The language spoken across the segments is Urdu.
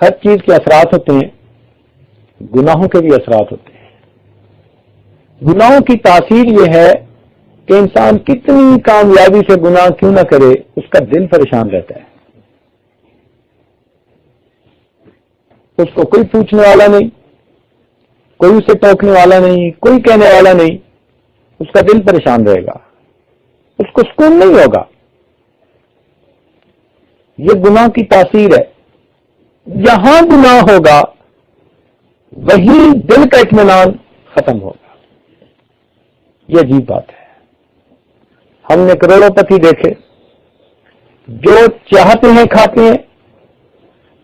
ہر چیز کے اثرات ہوتے ہیں، گناہوں کے بھی اثرات ہوتے ہیں۔ گناہوں کی تاثیر یہ ہے کہ انسان کتنی کامیابی سے گناہ کیوں نہ کرے، اس کا دل پریشان رہتا ہے۔ اس کو کوئی پوچھنے والا نہیں، کوئی اسے ٹوکنے والا نہیں، کوئی کہنے والا نہیں، اس کا دل پریشان رہے گا، اس کو سکون نہیں ہوگا۔ یہ گناہ کی تاثیر ہے۔ جہاں گناہ ہوگا وہی دل کا اطمینان ختم ہوگا۔ یہ عجیب بات ہے۔ ہم نے کروڑوں پتی دیکھے جو چاہتے ہیں کھاتے ہیں،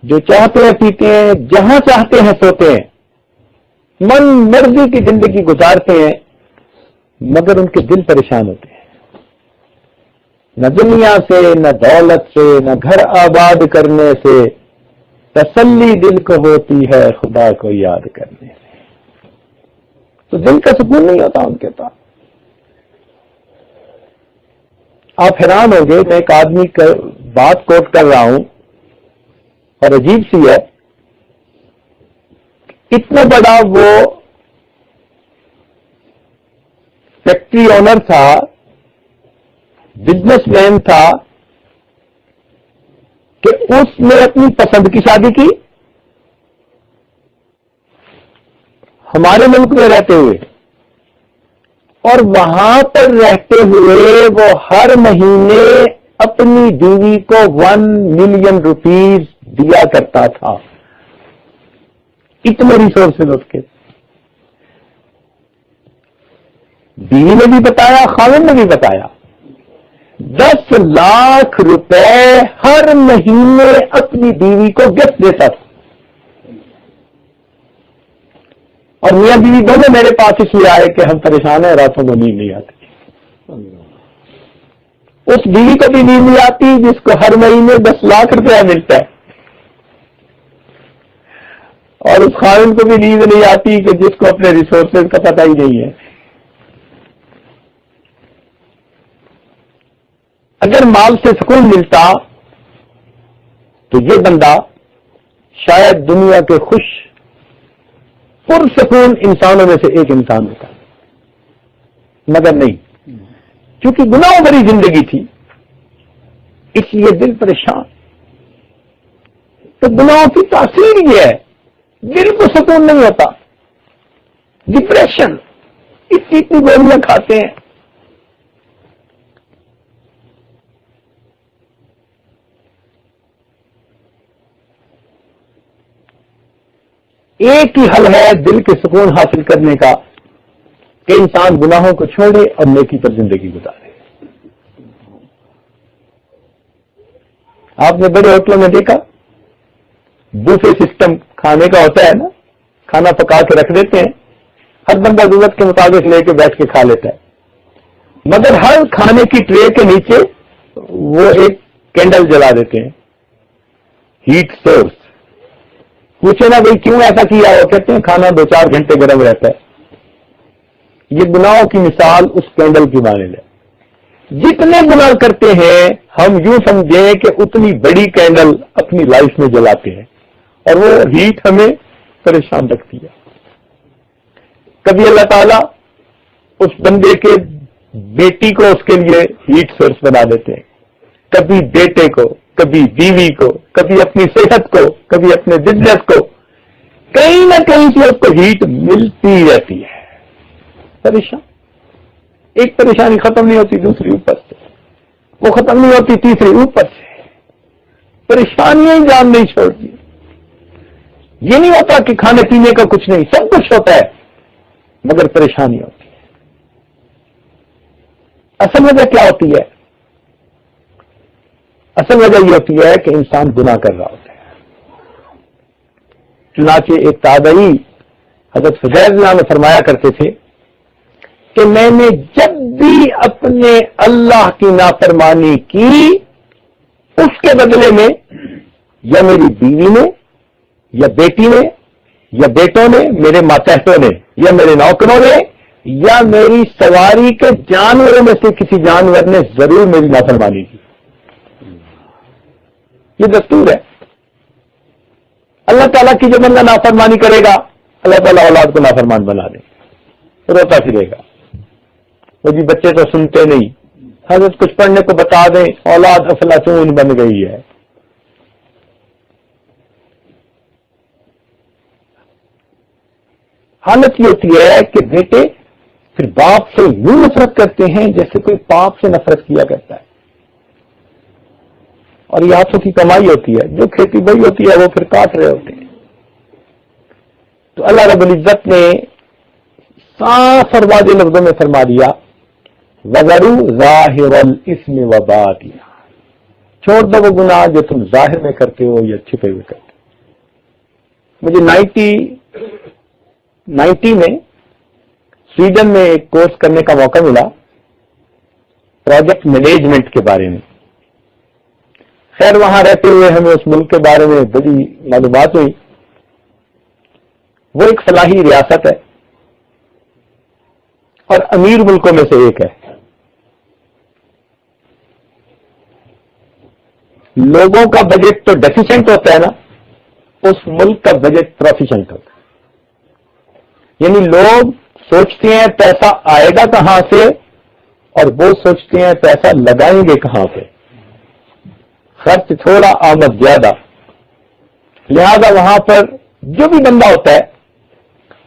جو چاہتے ہیں پیتے ہیں، جہاں چاہتے ہیں سوتے ہیں، من مرضی کی زندگی گزارتے ہیں، مگر ان کے دل پریشان ہوتے ہیں۔ نہ دنیا سے، نہ دولت سے، نہ گھر آباد کرنے سے تسلی دل کو ہوتی ہے خدا کو یاد کرنے سے۔ تو دل کا سکون نہیں ہوتا ان کے پاس۔ آپ حیران ہوں گے، میں ایک آدمی کا بات کوٹ کر رہا ہوں اور عجیب سی ہے، اتنا بڑا وہ فیکٹری اونر تھا، بزنس مین تھا، کہ اس نے اپنی پسند کی شادی کی ہمارے ملک میں رہتے ہوئے، اور وہاں پر رہتے ہوئے وہ ہر مہینے اپنی بیوی کو 1 ملین روپیز دیا کرتا تھا۔ اتنے ریسورسز اس کے۔ بیوی نے بھی بتایا، خاوند نے بھی بتایا، 10 لاکھ روپے ہر مہینے اپنی بیوی کو گفٹ دیتا تھا۔ اور میاں بیوی دونوں میرے پاس اس لیے آئے کہ ہم پریشان ہیں، راتوں کو نیند نہیں آتی۔ اس بیوی کو بھی نیند نہیں آتی جس کو ہر مہینے 10 لاکھ روپیہ ملتا ہے، اور اس خاوند کو بھی نیند نہیں آتی کہ جس کو اپنے ریسورسز کا پتہ ہی نہیں ہے۔ اگر مال سے سکون ملتا تو یہ بندہ شاید دنیا کے خوش پرسکون انسانوں میں سے ایک انسان ہوتا، مگر نہیں، کیونکہ گناہوں بھری زندگی تھی، اس لیے دل پریشان۔ تو گناہوں کی تاثیر یہ ہے، دل کو سکون نہیں ہوتا، ڈپریشن، اتنی گولیاں کھاتے ہیں۔ ایک ہی حل ہے دل کے سکون حاصل کرنے کا کہ انسان گناہوں کو چھوڑے اور نیکی پر زندگی گزارے۔ آپ نے بڑے ہوٹلوں میں دیکھا، بوفے سسٹم کھانے کا ہوتا ہے نا، کھانا پکا کے رکھ دیتے ہیں، ہر بندہ ضرورت کے مطابق لے کے بیٹھ کے کھا لیتا ہے، مگر ہر کھانے کی ٹرے کے نیچے وہ ایک کینڈل جلا دیتے ہیں، ہیٹ سورس۔ پوچھے نا بھائی کیوں ایسا کیا؟ وہ کہتے ہیں کھانا 2-4 گھنٹے گرم رہتا ہے۔ یہ گناہوں کی مثال اس کینڈل کی مانند ہے۔ جتنے گناہ کرتے ہیں ہم یوں سمجھیں کہ اتنی بڑی کینڈل اپنی لائف میں جلاتے ہیں، اور وہ ہیٹ ہمیں پریشان رکھتی ہے۔ کبھی اللہ تعالیٰ اس بندے کے بیٹی کو اس کے لیے ہیٹ سورس بنا دیتے ہیں، کبھی بیٹے کو، کبھی بیوی کو، کبھی اپنی صحت کو، کبھی اپنے بزنس کو، کہیں نہ کہیں سے اس کو ہیٹ ملتی رہتی ہے۔ پریشان، ایک پریشانی ختم نہیں ہوتی دوسری اوپر سے، وہ ختم نہیں ہوتی تیسری اوپر سے، پریشانیاں ہی جان نہیں چھوڑتی۔ یہ نہیں ہوتا کہ کھانے پینے کا کچھ نہیں، سب کچھ ہوتا ہے، مگر پریشانی ہوتی ہے۔ اصل وجہ کیا ہوتی ہے؟ اصل وجہ یہ ہوتی ہے کہ انسان گناہ کر رہا ہوتا ہے۔ چنانچہ ایک تابعی حضرت فضیل اللہ نے فرمایا کرتے تھے کہ میں نے جب بھی اپنے اللہ کی نافرمانی کی، اس کے بدلے میں یا میری بیوی نے، یا بیٹی نے، یا بیٹوں نے، میرے ماتحتوں نے، یا میرے نوکروں نے، یا میری سواری کے جانوروں میں سے کسی جانور نے ضرور میری نافرمانی کی. یہ دستور ہے. اللہ تعالیٰ کی جو بندہ نافرمانی کرے گا اللہ تعالیٰ اولاد کو نافرمان بنا دے, روتا پھرے گا. وہ جی بچے تو سنتے نہیں, حضرت کچھ پڑھنے کو بتا دیں اولاد افلاطون بن گئی ہے. حالت یہ ہوتی ہے کہ بیٹے پھر باپ سے یوں نفرت کرتے ہیں جیسے کوئی پاپ سے نفرت کیا کرتا ہے. اور یہ ہاتھوں کی کمائی ہوتی ہے, جو کھیتی باڑی ہوتی ہے وہ پھر کاٹ رہے ہوتے ہیں. تو اللہ رب العزت نے صاف اور واضح لفظوں میں فرما دیا وَذَرُوا ظَاهِرَ الْإِثْمِ وَبَاطِنَهُ, چھوڑ دو وہ گناہ جو تم ظاہر میں کرتے ہو یا چھپے ہوئے کرتے ہو. مجھے 90 میں سویڈن میں ایک کورس کرنے کا موقع ملا پروجیکٹ مینجمنٹ کے بارے میں. خیر وہاں رہتے ہوئے ہمیں اس ملک کے بارے میں بڑی معلومات ہوئی. وہ ایک فلاحی ریاست ہے اور امیر ملکوں میں سے ایک ہے. لوگوں کا بجٹ تو ڈیفیشنٹ ہوتا ہے نا, اس ملک کا بجٹ پروفیشنٹ ہوتا ہے. یعنی لوگ سوچتے ہیں پیسہ آئے گا کہاں سے اور وہ سوچتے ہیں پیسہ لگائیں گے کہاں پہ. خرچ تھوڑا آمد زیادہ. لہذا وہاں پر جو بھی بندہ ہوتا ہے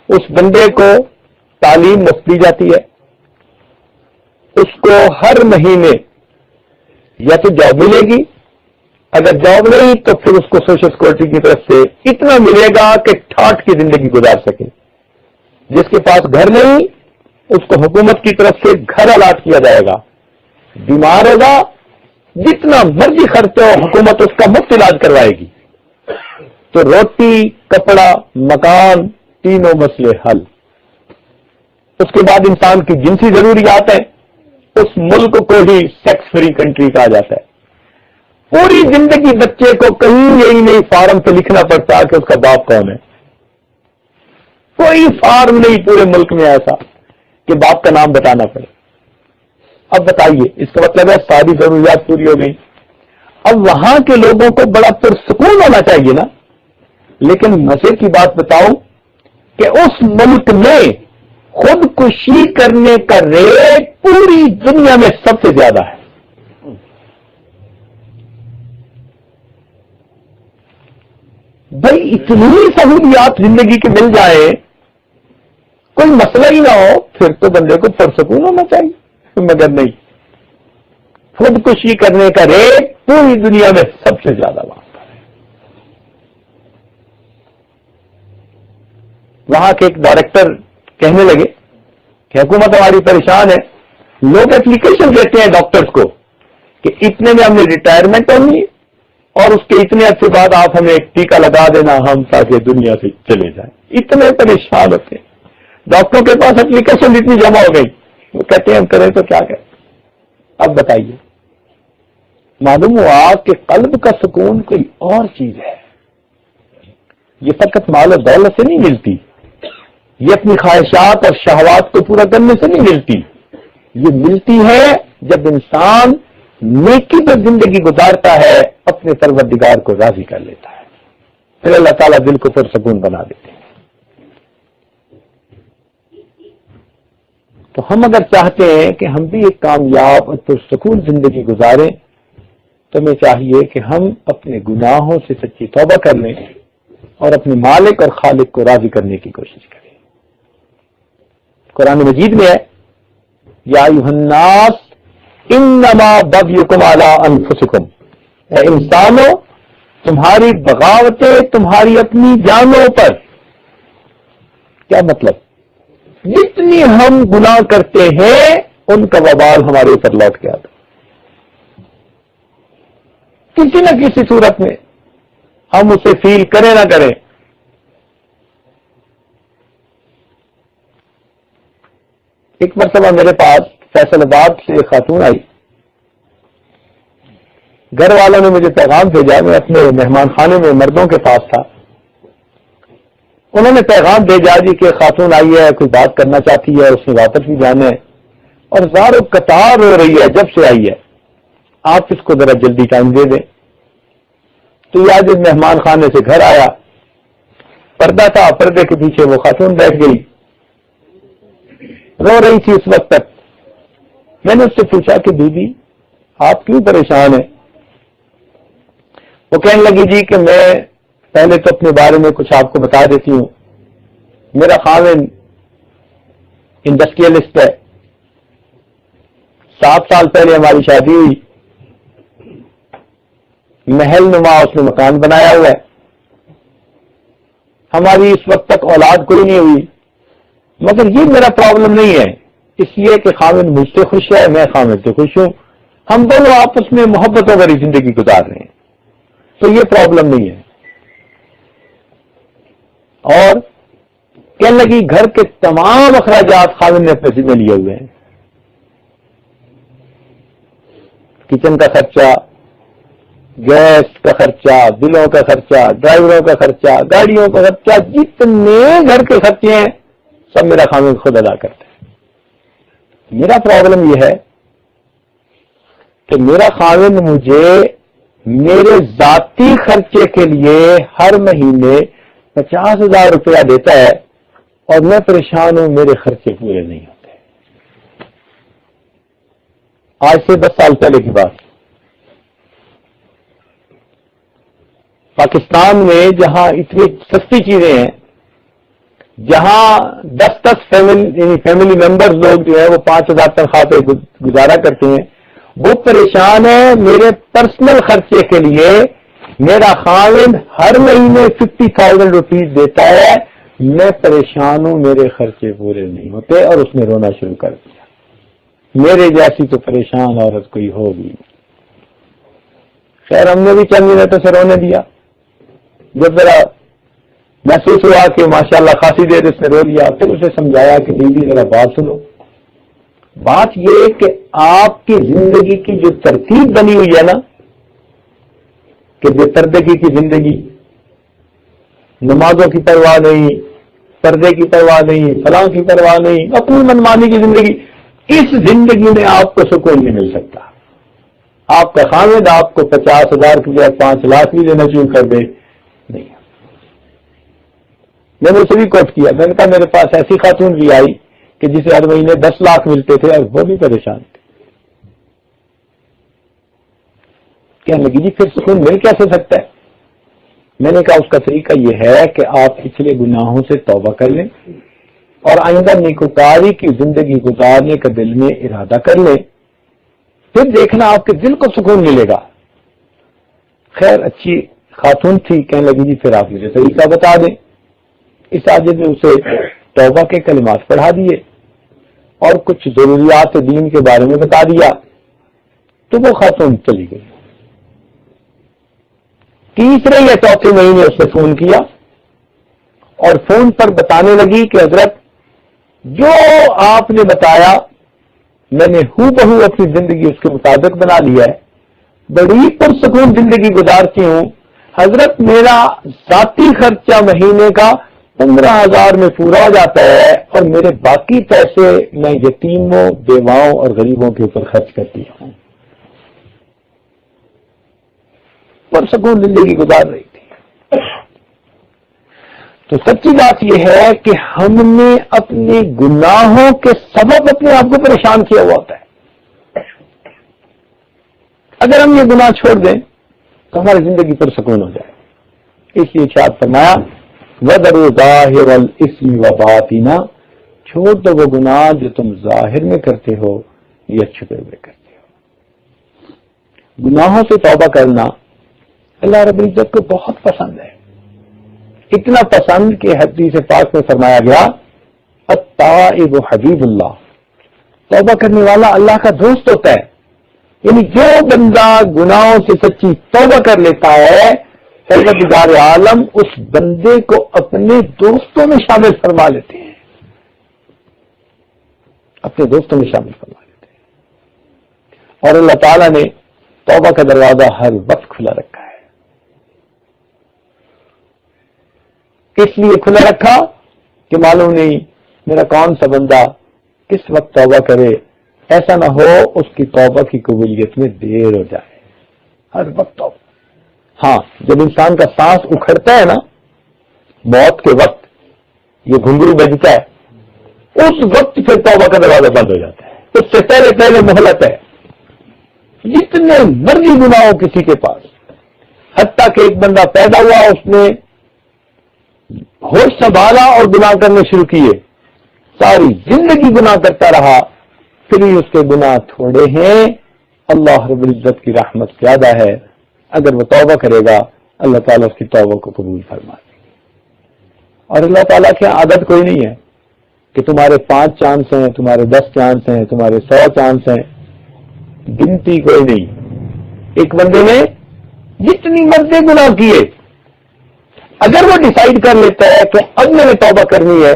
اس بندے کو تعلیم مفت دی جاتی ہے. اس کو ہر مہینے یا تو جاب ملے گی, اگر جاب نہیں تو پھر اس کو سوشل سیکورٹی کی طرف سے اتنا ملے گا کہ ٹھاٹ کی زندگی گزار سکے. جس کے پاس گھر نہیں اس کو حکومت کی طرف سے گھر الاٹ کیا جائے گا. بیمار ہوگا جتنا مرضی خرچ ہو حکومت اس کا مفت علاج کروائے گی. تو روٹی, کپڑا, مکان, تینوں مسئلے حل. اس کے بعد انسان کی جنسی ضروریات ہیں. اس ملک کو ہی سیکس فری کنٹری کہا جاتا ہے. پوری زندگی بچے کو کہیں یہی نہیں فارم پہ لکھنا پڑتا کہ اس کا باپ کون ہے. کوئی فارم نہیں پورے ملک میں ایسا کہ باپ کا نام بتانا پڑے. اب بتائیے اس کا مطلب ہے ساری ضروریات پوری ہو گئی. اب وہاں کے لوگوں کو بڑا پرسکون ہونا چاہیے نا. لیکن مزے کی بات بتاؤں کہ اس ملک میں خودکشی کرنے کا ریٹ پوری دنیا میں سب سے زیادہ ہے. بھائی اتنی سہولیات زندگی کے مل جائے, کوئی مسئلہ ہی نہ ہو, پھر تو بندے کو پرسکون ہونا چاہیے. مگر نہیں, خودکشی کرنے کا ریٹ پوری دنیا میں سب سے زیادہ وہاں پر ہے. وہاں کے ایک ڈائریکٹر کہنے لگے کہ حکومت ہماری پریشان ہے. لوگ اپلیکیشن دیتے ہیں ڈاکٹرز کو کہ اتنے میں ہم نے ریٹائرمنٹ ہونی اور اس کے اتنے عرصے بعد آپ ہمیں ایک ٹیکہ لگا دینا ہم تاکہ دنیا سے چلے جائیں. اتنے پریشان ہوتے ہیں. ڈاکٹروں کے پاس اپلیکیشن اتنی جمع ہو گئی, وہ کہتے ہیں ہم کریں تو کیا کریں. اب بتائیے, معلوم ہوا کہ قلب کا سکون کوئی اور چیز ہے. یہ فقط مال و دولت سے نہیں ملتی, یہ اپنی خواہشات اور شہوات کو پورا کرنے سے نہیں ملتی. یہ ملتی ہے جب انسان نیکی پر زندگی گزارتا ہے, اپنے پروردگار کو راضی کر لیتا ہے, پھر اللہ تعالیٰ دل کو پرسکون بنا دیتے ہیں. تو ہم اگر چاہتے ہیں کہ ہم بھی ایک کامیاب اور پرسکون زندگی گزاریں تو ہمیں چاہیے کہ ہم اپنے گناہوں سے سچی توبہ کر لیں اور اپنے مالک اور خالق کو راضی کرنے کی کوشش کریں. قرآن مجید میں ہے یا ایھا الناس انما بغیکم علی انفسکم, اے انسانوں تمہاری بغاوتیں تمہاری اپنی جانوں پر. کیا مطلب؟ جتنی ہم گناہ کرتے ہیں ان کا وبال ہمارے اوپر لوٹ کے آتا, کسی نہ کسی صورت میں ہم اسے فیل کریں نہ کریں. ایک مرتبہ میرے پاس فیصل آباد سے ایک خاتون آئی. گھر والوں نے مجھے پیغام بھیجا, میں اپنے مہمان خانے میں مردوں کے پاس تھا انہوں نے پیغام بھیجا جی کہ خاتون آئی ہے، کوئی بات کرنا چاہتی ہے، اس نے واپس بھی جانا ہے اور زار و قطار ہو رہی ہے جب سے آئی ہے، آپ اس کو ذرا جلدی ٹائم دے دیں۔ تو یہ آج مہمان خانے سے گھر آیا، پردہ تھا، پردے کے پیچھے وہ خاتون بیٹھ گئی، رو رہی تھی اس وقت تک۔ میں نے اس سے پوچھا کہ بی بی آپ کیوں پریشان ہیں؟ وہ کہنے لگی جی کہ میں پہلے تو اپنے بارے میں کچھ آپ کو بتا دیتی ہوں، میرا خاوند انڈسٹریلسٹ ہے، 7 سال پہلے ہماری شادی ہوئی، محل نما اس نے مکان بنایا ہوا ہے، ہماری اس وقت تک اولاد کوئی نہیں ہوئی، مگر یہ میرا پرابلم نہیں ہے، اس لیے کہ خاوند مجھ سے خوش ہے، میں خاوند سے خوش ہوں، ہم دونوں آپس میں محبتوں بھری زندگی گزار رہے ہیں، تو یہ پرابلم نہیں ہے۔ اور کہنے لگی گھر کے تمام اخراجات خاوند نے اپنے ذمہ لیے ہوئے ہیں، کچن کا خرچہ، گیس کا خرچہ، بلوں کا خرچہ، ڈرائیوروں کا خرچہ، گاڑیوں کا خرچہ، جتنے گھر کے خرچے ہیں سب میرا خاوند خود ادا کرتا ہے۔ میرا پرابلم یہ ہے کہ میرا خاوند مجھے میرے ذاتی خرچے کے لیے ہر مہینے 50,000 روپیہ دیتا ہے اور میں پریشان ہوں، میرے خرچے پورے نہیں ہوتے۔ آج سے 10 سال پہلے کی بات، پاکستان میں جہاں اتنی سستی چیزیں ہیں، جہاں 10 فیملی ممبرز لوگ جو ہیں وہ 5,000 تنخواہ پہ گزارا کرتے ہیں، وہ پریشان ہے میرے پرسنل خرچے کے لیے۔ میرا خاوند ہر مہینے 50,000 روپیز دیتا ہے، میں پریشان ہوں، میرے خرچے پورے نہیں ہوتے، اور اس نے رونا شروع کر دیا۔ میرے جیسی تو پریشان عورت کوئی ہوگی۔ خیر ہم نے بھی چند منٹوں سے رونے دیا، جب ذرا محسوس ہوا کہ ماشاءاللہ خاصی دیر اس نے رو لیا، پھر اسے سمجھایا کہ بیوی ذرا بات سنو، بات یہ کہ آپ کی زندگی کی جو ترتیب بنی ہوئی ہے نا، کہ بے پردگی کی زندگی، نمازوں کی پرواہ نہیں، پردے کی پرواہ نہیں، فلاں کی پرواہ نہیں، اپنی منمانی کی زندگی، اس زندگی میں آپ کو سکون نہیں مل سکتا۔ آپ کا خاوند آپ کو 50,000 کی جگہ 5 لاکھ بھی دینا شروع کر دے، نہیں۔ میں نے اسے بھی کوٹ کیا، میں نے کہا میرے پاس ایسی خاتون بھی آئی کہ جسے ہر مہینے 10 لاکھ ملتے تھے اور وہ بھی پریشان تھے۔ کہنے لگی جی پھر سکون مل کیسے سکتا ہے؟ میں نے کہا اس کا طریقہ یہ ہے کہ آپ پچھلے گناہوں سے توبہ کر لیں اور آئندہ نیکوکاری کی زندگی گزارنے کا دل میں ارادہ کر لیں، پھر دیکھنا آپ کے دل کو سکون ملے گا۔ خیر اچھی خاتون تھی، کہنے لگی جی پھر آپ مجھے طریقہ بتا دیں۔ اس عاجز نے اسے توبہ کے کلمات پڑھا دیے اور کچھ ضروریات دین کے بارے میں بتا دیا، تو وہ خاتون چلی گئی۔ تیسرے یا چوتھے مہینے اس نے فون کیا اور فون پر بتانے لگی کہ حضرت جو آپ نے بتایا میں نے ہو بہو اپنی زندگی اس کے مطابق بنا لیا ہے، بڑی پرسکون زندگی گزارتی ہوں حضرت، میرا ذاتی خرچہ مہینے کا 15,000 میں پورا ہو جاتا ہے اور میرے باقی پیسے میں یتیموں، بیواؤں اور غریبوں کے اوپر خرچ کرتی ہوں۔ پرسکون زندگی گزار رہی تھی۔ تو سچی بات یہ ہے کہ ہم نے اپنے گناہوں کے سبب اپنے آپ کو پریشان کیا ہوا ہوتا ہے۔ اگر ہم یہ گناہ چھوڑ دیں تو ہماری زندگی پرسکون ہو جائے۔ اس لیے ارشاد فرمایا وَذَرُوا ظَاهِرَ الْإِثْمِ وَبَاطِنَهُ، چھوڑ دو وہ گناہ جو تم ظاہر میں کرتے ہو یا چھپے ہوئے کرتے ہو۔ گناہوں سے توبہ کرنا اللہ رب العزت کو بہت پسند ہے، اتنا پسند کہ حدیث پاک میں فرمایا گیا التائب حبیب اللہ، توبہ کرنے والا اللہ کا دوست ہوتا ہے۔ یعنی جو بندہ گناہوں سے سچی توبہ کر لیتا ہے، پروردگار عالم اس بندے کو اپنے دوستوں میں شامل فرما لیتے ہیں، اپنے دوستوں میں شامل فرما لیتے ہیں۔ اور اللہ تعالیٰ نے توبہ کا دروازہ ہر وقت کھلا رکھا ہے۔ اس لیے کھلا رکھا کہ معلوم نہیں میرا کون سا بندہ کس وقت توبہ کرے، ایسا نہ ہو اس کی توبہ کی قبولیت میں دیر ہو جائے۔ ہر وقت توبہ۔ ہاں، جب انسان کا سانس اکھڑتا ہے نا، موت کے وقت یہ گھنگرو بجتا ہے، اس وقت پھر توبہ کا دروازہ بند ہو جاتا ہے۔ اس سے پہلے مہلت ہے۔ جتنے مرضی گناہ ہو کسی کے پاس، حتیٰ کہ ایک بندہ پیدا ہوا، اس نے ہوش سنبھالا اور گناہ کرنے شروع کیے، ساری زندگی گناہ کرتا رہا، پھر ہی اس کے گناہ تھوڑے ہیں، اللہ رب العزت کی رحمت زیادہ ہے۔ اگر وہ توبہ کرے گا اللہ تعالیٰ اس کی توبہ کو قبول فرما لے گا۔ اور اللہ تعالیٰ کی عادت کوئی نہیں ہے کہ تمہارے 5 چانس ہیں، تمہارے 10 چانس ہیں، تمہارے 100 چانس ہیں، گنتی کوئی نہیں۔ ایک بندے نے جتنی مرضی گناہ کیے، اگر وہ ڈیسائیڈ کر لیتا ہے کہ اب میں نے توبہ کرنی ہے،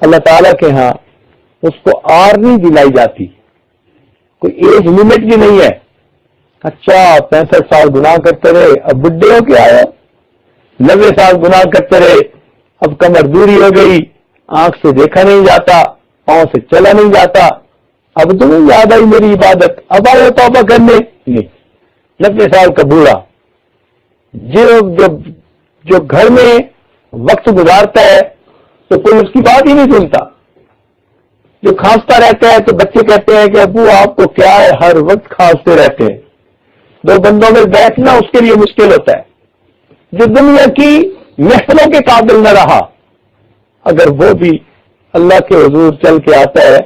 اللہ تعالیٰ کے ہاں اس کو آر نہیں دلائی جاتی، کوئی ایج لمٹ بھی نہیں ہے۔ اچھا 65 سال گناہ کرتے رہے، اب بڈھے ہو کے آیا، 90 سال گناہ کرتے رہے، اب کمر دوری ہو گئی، آنکھ سے دیکھا نہیں جاتا، پاؤں سے چلا نہیں جاتا، اب تمہیں یاد آئی میری عبادت، اب آئے توبہ کرنے؟ نہیں۔ 90 سال کا بوڑھا جو گھر میں وقت گزارتا ہے تو کوئی اس کی بات ہی نہیں سنتا، جو کھانستا رہتا ہے تو بچے کہتے ہیں کہ ابو آپ کو کیا ہے، ہر وقت کھانستے رہتے ہیں۔ 2 بندوں میں بیٹھنا اس کے لیے مشکل ہوتا ہے۔ جو دنیا کی محفلوں کے قابل نہ رہا، اگر وہ بھی اللہ کے حضور چل کے آتا ہے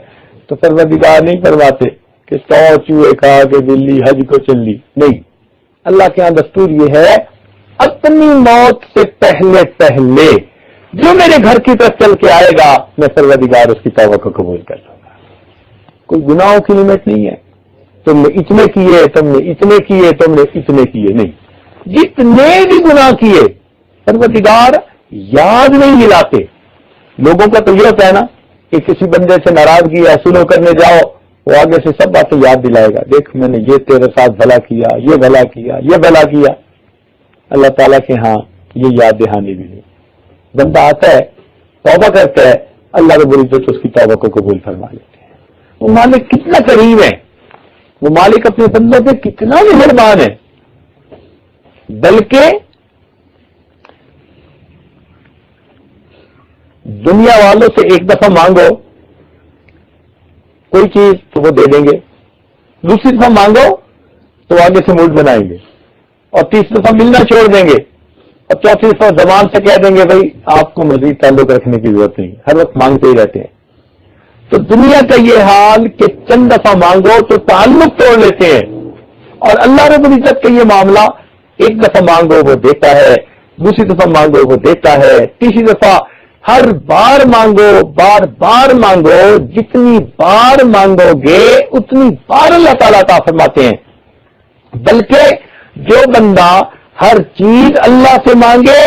تو پروردگار نہیں فرماتے کہ 100 چوہے کھا کے بلی حج کو چل لی، نہیں۔ اللہ کے ہاں دستور یہ ہے اپنی موت سے پہلے جو میرے گھر کی طرف چل کے آئے گا میں پروردگار اس کی توبہ کو قبول کر لوں گا۔ کوئی گناہوں کی لمٹ نہیں ہے، تم نے اتنے کیے، تم نے اتنے کیے، تم نے اتنے کیے، نہیں۔ جتنے بھی گناہ کیے پروردگار یاد نہیں دلاتے۔ لوگوں کا تو یہ ہوتا ہے نا کہ کسی بندے سے ناراضگی یا سلو کرنے جاؤ، وہ آگے سے سب باتیں یاد دلائے گا، دیکھ میں نے یہ تیرے ساتھ بھلا کیا، یہ بھلا کیا، یہ بھلا کیا۔ اللہ تعالیٰ کے ہاں یہ یاد دہانی بھی نہیں۔ بندہ آتا ہے توبہ کرتا ہے، اللہ رب العزت اس کی توبہ کو قبول فرما لیتے ہیں۔ وہ مالک کتنا کریم ہے، وہ مالک اپنے بندوں پہ کتنا مہربان ہے، بلکہ دنیا والوں سے ایک دفعہ مانگو کوئی چیز تو وہ دے دیں گے، دوسری دفعہ مانگو تو آگے سے موڈ بنائیں گے، اور تیسری دفعہ ملنا چھوڑ دیں گے، اور چوتھی دفعہ زبان سے کہہ دیں گے بھائی آپ کو مزید تعلق رکھنے کی ضرورت نہیں، ہر وقت مانگتے ہی رہتے ہیں۔ تو دنیا کا یہ حال کہ چند دفعہ مانگو تو تعلق توڑ لیتے ہیں، اور اللہ رب العزت کا یہ معاملہ ایک دفعہ مانگو وہ دیتا ہے، دوسری دفعہ مانگو وہ دیتا ہے، تیسری دفعہ ہر بار مانگو، بار بار مانگو، جتنی بار مانگو گے اتنی بار اللہ تعالیٰ عطا فرماتے ہیں۔ بلکہ جو بندہ ہر چیز اللہ سے مانگے،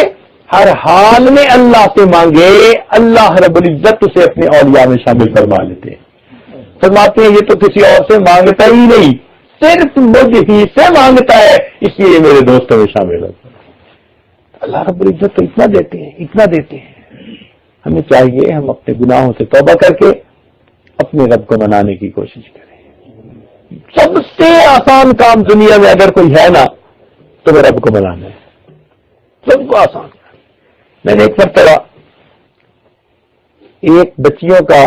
ہر حال میں اللہ سے مانگے، اللہ رب العزت اسے اپنے اولیاء میں شامل فرما لیتے ہیں۔ فرماتے ہیں یہ تو کسی اور سے مانگتا ہی نہیں، صرف مجھ ہی سے مانگتا ہے، اس لیے میرے دوستوں میں شامل ہوتا ہے۔ اللہ رب العزت تو اتنا دیتے ہیں، اتنا دیتے ہیں۔ ہمیں چاہیے ہم اپنے گناہوں سے توبہ کر کے اپنے رب کو منانے کی کوشش کریں۔ سب سے آسان کام دنیا میں اگر کوئی ہے نا تو وہ رب کو منانا ہے، سب کو آسان۔ میں نے ایک مرتبہ ایک بچیوں کا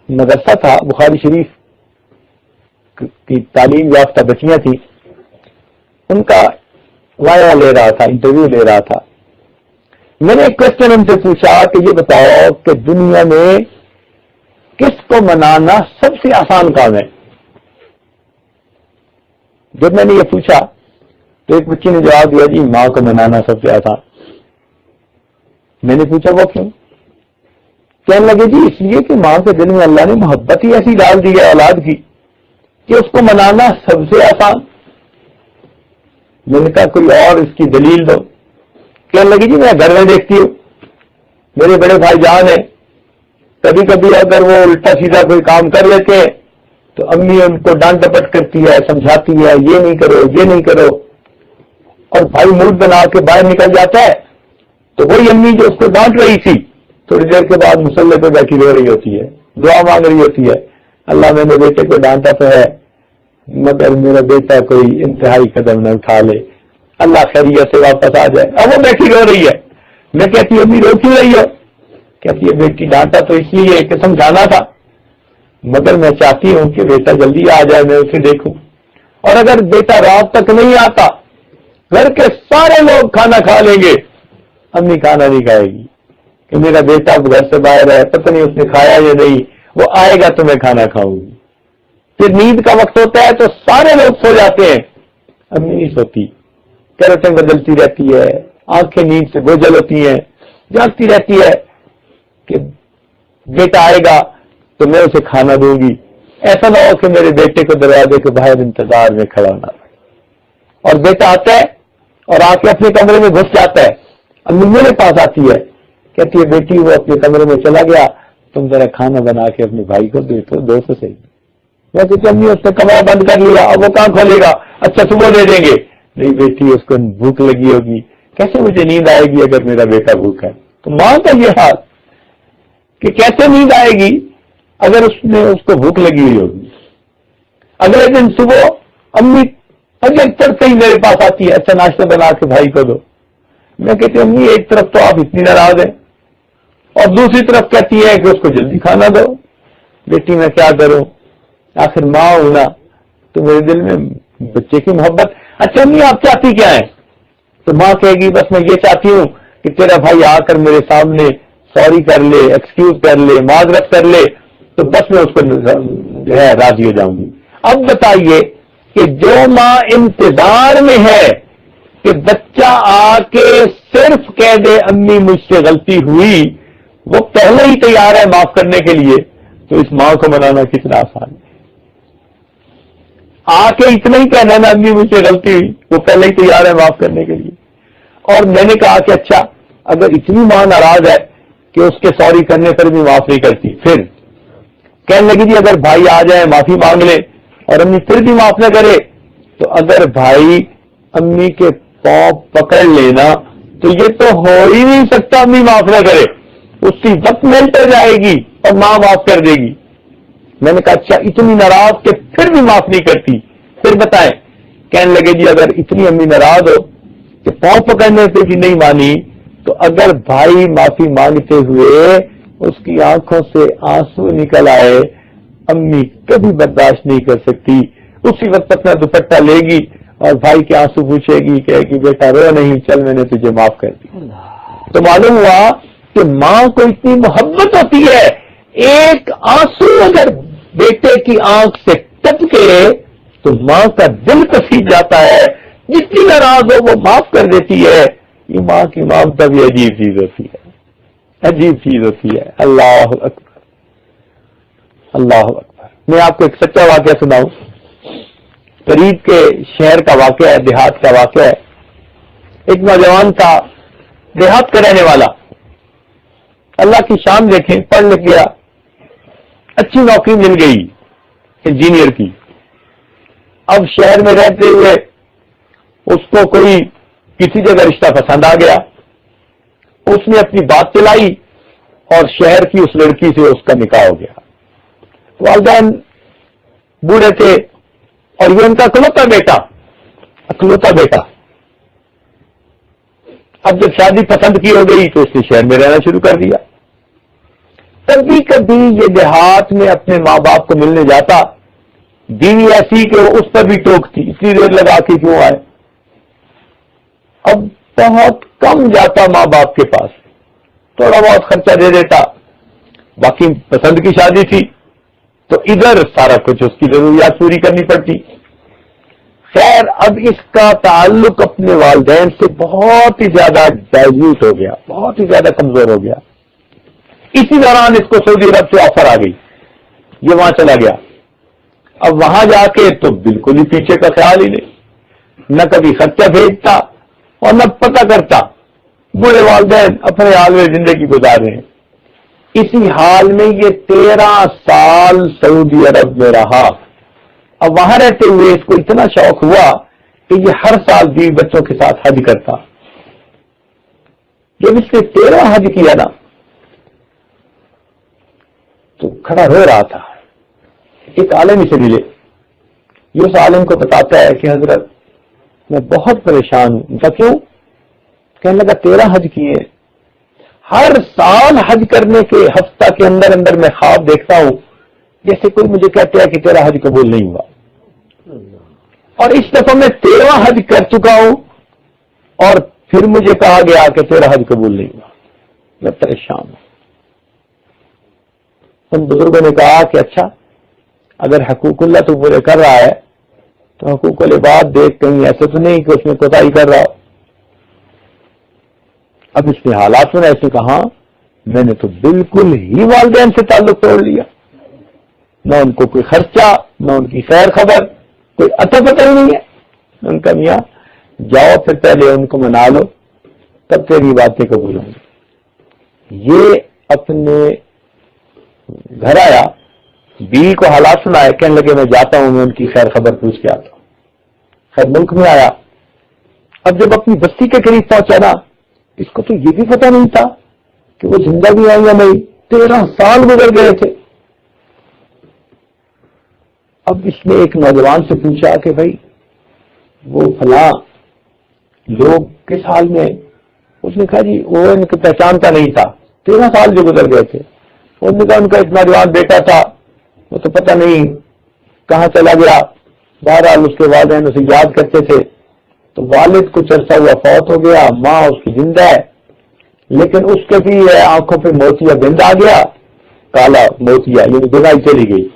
مدرسہ تھا، بخاری شریف کی تعلیم یافتہ بچیاں تھیں، ان کا وائوا لے رہا تھا، انٹرویو لے رہا تھا۔ میں نے ایک کوشچن ان سے پوچھا کہ یہ بتاؤ کہ دنیا میں کس کو منانا سب سے آسان کام ہے؟ جب میں نے یہ پوچھا تو ایک بچی نے جواب دیا جی ماں کو منانا سب سے آسان۔ میں نے پوچھا وہ کیوں؟ کہنے لگے جی اس لیے کہ ماں کے دل میں اللہ نے محبت ہی ایسی ڈال دی ہے اولاد کی کہ اس کو منانا سب سے آسان۔ میں نے کہا کوئی اور اس کی دلیل دو۔ کہنے لگی جی میں گھر میں دیکھتی ہوں میرے بڑے بھائی جان ہیں، کبھی کبھی اگر وہ الٹا سیدھا کوئی کام کر لیتے ہیں تو امی ان کو ڈانٹ ڈپٹ کرتی ہے، سمجھاتی ہے یہ نہیں کرو یہ نہیں کرو، اور بھائی موڈ بنا کے باہر نکل جاتا ہے تو وہی امی جو اس کو ڈانٹ رہی تھی تھوڑی دیر کے بعد مصلے پہ بیٹھی رو رہی ہوتی ہے، دعا مانگ رہی ہوتی ہے، اللہ میں نے بیٹے کو ڈانٹا تو ہے مگر میرا بیٹا کوئی انتہائی قدم نہ اٹھا لے، اللہ خیریت سے واپس آ جائے۔ اب وہ بیٹھی رو رہی ہے، میں کہتی امی رو کیوں رہی ہو؟ کہتی ہے بیٹی ڈانٹا تو اس لیے کہ سمجھانا تھا، مگر میں چاہتی ہوں کہ بیٹا جلدی آ جائے، میں اسے دیکھوں، اور اگر بیٹا رات تک نہیں آتا گھر کے سارے لوگ کھانا کھا لیں گے، امی کھانا نہیں کھائے گی کہ میرا بیٹا اب گھر سے باہر ہے، پتہ نہیں اس نے کھایا یا نہیں، وہ آئے گا تو میں کھانا کھاؤں گی۔ پھر نیند کا وقت ہوتا ہے تو سارے لوگ سو جاتے ہیں، امی نہیں سوتی، کیرٹیں بدلتی رہتی ہے، آنکھیں نیند سے بوجھل ہوتی ہیں، جاگتی رہتی ہے کہ بیٹا آئے گا تو میں اسے کھانا دوں گی، ایسا نہ ہو کہ میرے بیٹے کو دروازے کے باہر انتظار میں کھڑا ہونا پڑے۔ اور بیٹا آتا ہے اور آ کے اپنے کمرے میں گھس جاتا ہے، امی میرے پاس آتی ہے، کہتی ہے بیٹی وہ اپنے کمرے میں چلا گیا، تم ذرا کھانا بنا کے اپنے بھائی کو دو تو صحیح۔ میں کہتی امی اس نے کمرہ بند کر لیا، اب وہ کہاں کھولے گا، اچھا صبح دے دیں گے۔ نہیں بیٹی اس کو بھوک لگی ہوگی، کیسے مجھے نیند آئے گی اگر میرا بیٹا بھوکا ہے؟ تو ماں کا یہ حال کہ کیسے نیند آئے گی اگر اس کو بھوک لگی ہوئی ہوگی۔ اگلے دن صبح امی اگر چڑھتے ہی میرے پاس آتی ہے، اچھا ناشتہ بنا کے بھائی کو دو۔ میں کہتی امی ایک طرف تو آپ اتنی ناراض ہیں اور دوسری طرف کہتی ہے کہ اس کو جلدی کھانا دو۔ بیٹی میں کیا کروں، آخر ماں ہوں نا، تو میرے دل میں بچے کی محبت۔ اچھا امی آپ چاہتی کیا ہے؟ تو ماں کہے گی بس میں یہ چاہتی ہوں کہ تیرا بھائی آ کر میرے سامنے سوری کر لے، ایکسکیوز کر لے، معذرت کر لے، تو بس میں اس کو جو ہے راضی ہو جاؤں گی۔ اب بتائیے کہ جو ماں انتظار میں ہے کہ بچہ آ کے صرف کہہ دے امی مجھ سے غلطی ہوئی، وہ پہلے ہی تیار ہے معاف کرنے کے لیے، تو اس ماں کو منانا کتنا آسان ہے۔ آ کے اتنا ہی کہنا نا امی مجھ سے غلطی ہوئی، وہ پہلے ہی تیار ہے معاف کرنے کے لیے۔ اور میں نے کہا کہ اچھا اگر اتنی ماں ناراض ہے کہ اس کے سوری کرنے پر بھی معاف نہیں کرتی، پھر کہنے لگی جی اگر بھائی آ جائے معافی مانگ لے اور امی پھر بھی معاف نہ کرے، تو اگر بھائی امی کے پاؤں پکڑ لینا تو یہ تو ہو ہی نہیں سکتا امی معاف نہ کرے، اس کی وقت ملٹ ہو جائے گی اور ماں معاف کر دے گی۔ میں نے کہا اچھا اتنی ناراض کہ پھر بھی معاف نہیں کرتی، پھر بتائیں۔ کہنے لگے جی اگر اتنی امی ناراض ہو کہ پاؤں پکڑنے پہ بھی نہیں مانی، تو اگر بھائی معافی مانگتے ہوئے اس کی آنکھوں سے آنسو نکل آئے، امی کبھی برداشت نہیں کر سکتی، اسی وقت اپنا دوپٹہ لے گی اور بھائی کے آنسو پوچھے گی، کہے گی بیٹا رو نہیں، چل میں نے تجھے معاف کر دی۔ تو معلوم ہوا کہ ماں کو اتنی محبت ہوتی ہے، ایک آنسو اگر بیٹے کی آنکھ سے ٹپکے تو ماں کا دل پسیج جاتا ہے، جتنی ناراض ہو وہ معاف کر دیتی ہے۔ یہ ماں کی ممتا بھی عجیب چیز ہوتی ہے، عجیب چیز ہوتی ہے۔ اللہ اکبر، اللہ اکبر۔ میں آپ کو ایک سچا واقعہ سناؤں، قریب کے شہر کا واقعہ ہے، دیہات کا واقعہ ہے۔ ایک نوجوان تھا، دیہات کا رہنے والا، اللہ کی شان دیکھیں، پڑھ لکھ گیا، اچھی نوکری مل گئی انجینئر کی۔ اب شہر میں رہتے ہوئے اس کو کوئی کسی جگہ رشتہ پسند آ گیا، اس نے اپنی بات چلائی اور شہر کی اس لڑکی سے اس کا نکاح ہو گیا۔ والدین بوڑھے تھے اور یہ ان کا اکلوتا بیٹا۔ اب جب شادی پسند کی ہو گئی تو اس نے شہر میں رہنا شروع کر دیا۔ کبھی کبھی یہ دیہات میں اپنے ماں باپ کو ملنے جاتا، بیوی ایسی کہ وہ اس پر بھی ٹوکتی، اتنی دیر لگا کے کیوں آئے۔ اب بہت کم جاتا ماں باپ کے پاس، تھوڑا بہت خرچہ دے دیتا، باقی پسند کی شادی تھی تو ادھر سارا کچھ اس کی ضروریات پوری کرنی پڑتی۔ خیر اب اس کا تعلق اپنے والدین سے بہت ہی زیادہ ڈائلیوٹ ہو گیا، بہت ہی زیادہ کمزور ہو گیا۔ اسی دوران اس کو سعودی عرب سے آفر آ گئی، یہ وہاں چلا گیا۔ اب وہاں جا کے تو بالکل ہی پیچھے کا خیال ہی نہیں، نہ کبھی خرچہ بھیجتا اور نہ پتہ کرتا، بوڑھے والدین اپنے حال میں زندگی گزار رہے ہیں۔ اسی حال میں یہ 13 سال سعودی عرب میں رہا۔ اب وہاں رہتے ہوئے اس کو اتنا شوق ہوا کہ یہ ہر سال 20 بچوں کے ساتھ حج کرتا۔ جب اس نے 13 حج کیا نا تو کھڑا رو رہا تھا. ایک عالم اسے ملے, یہ اس عالم کو بتاتا ہے کہ حضرت میں بہت پریشان ہوں. ان کا کیوں؟ کہنے لگا 13 حج کیے, ہر سال حج کرنے کے ہفتہ کے اندر اندر میں خواب دیکھتا ہوں جیسے کوئی مجھے کہتا ہے کہ تیرا حج قبول نہیں ہوا, اور اس دفعہ میں 13 حج کر چکا ہوں اور پھر مجھے کہا گیا کہ تیرا حج قبول نہیں ہوا. میں پریشان ہوں. ان بزرگوں نے کہا کہ اچھا, اگر حقوق اللہ تو پورے کر رہا ہے تو حقوق العباد دیکھ کہیں ایسے تو نہیں کہ اس میں کوتاہی کر رہا ہو. اب اس نے حالات میں ایسے کہا, میں نے تو بالکل ہی والدین سے تعلق توڑ لیا, نہ ان کو کوئی خرچہ, نہ ان کی خیر خبر, کوئی اتا پتہ ہی نہیں ہے. ان کا میاں جاؤ پھر پہلے ان کو منا لو تب تیری باتیں قبول ہوں گی. یہ اپنے گھر آیا, بیوی کو حالات سنائے, کہنے لگے میں جاتا ہوں, میں ان کی خیر خبر پوچھ کے آتا ہوں. خیر ملک میں آیا. اب جب اپنی بستی کے قریب پہنچا نا, اس کو تو یہ بھی پتہ نہیں تھا کہ وہ زندہ بھی آئی یا نہیں. 13 سال گزر گئے تھے. اب اس نے ایک نوجوان سے پوچھا کہ بھائی وہ فلاں لوگ کس حال میں؟ اس نے کہا جی وہ ان کو پہچانتا نہیں تھا, 13 سال جو گزر گئے تھے. انہوں نے کہا ان کا ایک نوجوان بیٹا تھا, وہ تو پتہ نہیں کہاں چلا گیا. بہرحال اس کے والدین اسے یاد کرتے تھے, تو والد کچھ عرصہ ہوا فوت ہو گیا, ماں اس کی زندہ ہے, لیکن اس کے بھی آنکھوں پہ موتیا بند آ گیا, کالا موتیا, یعنی دنائی چلی گئی.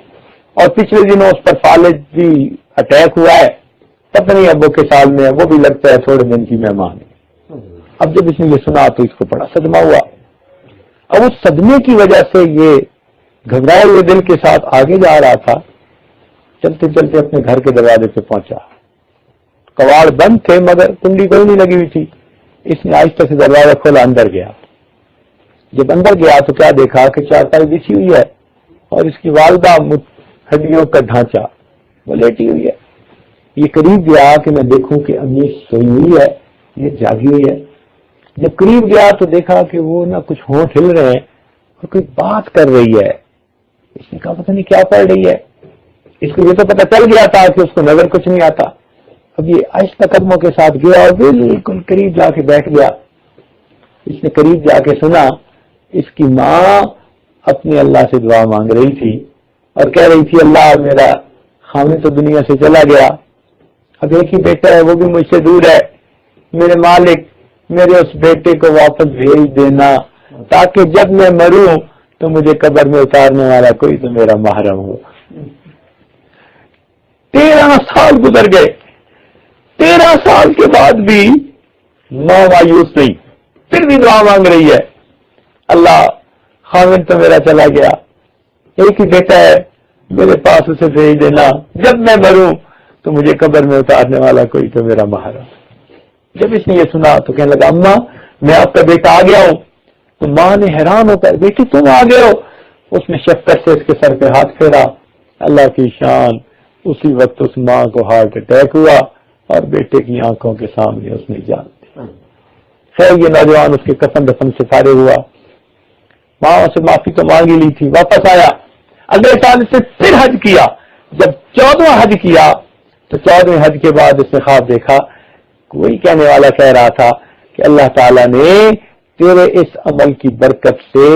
اور پچھلے دنوں اس پر فالج بھی اٹیک ہوا ہے, پتہ نہیں اب وہ کے سال میں ہے, وہ بھی لگتا ہے تھوڑے دن کی مہمان ہے. اب جب اس نے یہ سنا تو اس کو بڑا صدمہ ہوا. اب اس صدمے کی وجہ سے یہ گھبرائے ہوئے دل کے ساتھ آگے جا رہا تھا. چلتے چلتے اپنے گھر کے دروازے پہ پہنچا. کواڑ بند تھے مگر کنڈی کوئی نہیں لگی ہوئی تھی. اس نے آہستہ سے دروازہ کھولا, اندر گیا. جب اندر گیا تو کیا دیکھا کہ چارپائی بچھی ہوئی ہے اور اس کی والدہ ہڈیوں کا ڈھانچہ وہ لیٹی ہوئی ہے. یہ قریب گیا کہ میں دیکھوں کہ امی سوئی ہوئی ہے, یہ جاگی ہوئی ہے. جب قریب گیا تو دیکھا کہ وہ نہ کچھ ہونٹ ہل رہے ہیں اور کوئی بات کر رہی ہے. اس نے کہا پتہ نہیں کیا پڑھ رہی ہے. اس کو یہ تو پتہ چل گیا تھا کہ اس کو نظر کچھ نہیں آتا. اب یہ آہستہ قدموں کے ساتھ گیا اور بالکل قریب جا کے بیٹھ گیا. اس نے قریب جا کے سنا اس کی ماں اپنے اللہ سے دعا مانگ رہی تھی اور کہہ رہی تھی اللہ میرا خامد تو دنیا سے چلا گیا, اب ایک ہی بیٹا ہے وہ بھی مجھ سے دور ہے, میرے مالک میرے اس بیٹے کو واپس بھیج دینا تاکہ جب میں مروں تو مجھے قبر میں اتارنے والا کوئی تو میرا محرم ہو. 13 سال گزر گئے. 13 سال کے بعد بھی ماں مایوس نہیں, پھر بھی دعا مانگ رہی ہے اللہ خامد تو میرا چلا گیا, ایک ہی بیٹا ہے میرے پاس اسے بھیج دینا, جب میں مروں تو مجھے قبر میں اتارنے والا کوئی تو میرا محرم. جب اس نے یہ سنا تو کہنے لگا اماں میں آپ کا بیٹا آ گیا ہوں. تو ماں نے حیران ہو کر بیٹی تم آ گئے ہو. اس نے شفقت سے اس کے سر پہ ہاتھ پھیرا. اللہ کی شان, اسی وقت اس ماں کو ہارٹ اٹیک ہوا اور بیٹے کی آنکھوں کے سامنے اس نے جان دی. خیر یہ نوجوان اس کے کفن دفن سے فارغ ہوا. ماں سے معافی تو مانگ ہی لی تھی, واپس آیا. اگلے سال سے پھر حج کیا. جب 14واں حج کیا تو 14ویں حج کے بعد اس نے خواب دیکھا, کوئی کہنے والا کہہ رہا تھا کہ اللہ تعالیٰ نے تیرے اس عمل کی برکت سے